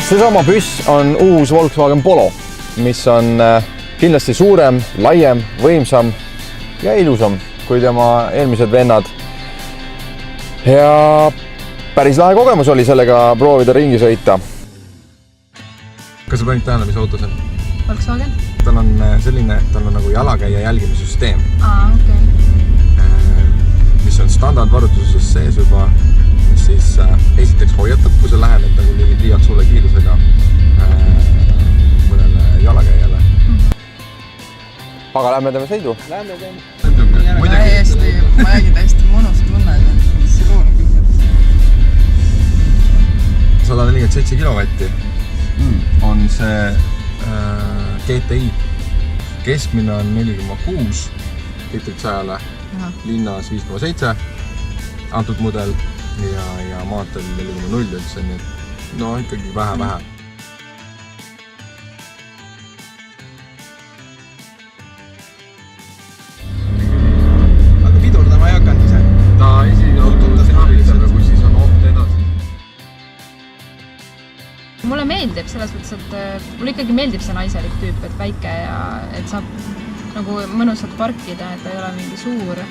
Seesama püss on uus Volkswagen Polo, mis on kindlasti suurem, laiem, võimsam ja ilusam kui tema eelmised vennad. Ja päris lahe kogemus oli sellega proovida ringi sõita. Kas sa panid tähele, mis auto see on? Volkswagen? Tal on selline, tal on nagu jalakäija jälgimissüsteem, mis on standardvarutuses sees juba, mis siis esiteks hoiatab, kui sa lähened nagu liialt sulle kiirusega mõnele jalakäijale. Aga lähme teeme sõidu? Lähme teeme. Ma räägin täiesti mõnus tunne. 147 kilovatti on see GTI. Keskmine on 4,6 litrit sajale, linnas 5,7 antud mudel ja maanteel 4,0 üldse, nii et no ikkagi vähe. Aga pidurdama ei hakanud ise? Ta esiauto teavitab, kui siis on oht edasi. Mulle meeldib selles mõttes, et mulle ikkagi meeldib see naiselik tüüp, et väike ja et saab nagu mõnusalt parkida, et ta ei ole mingi suur.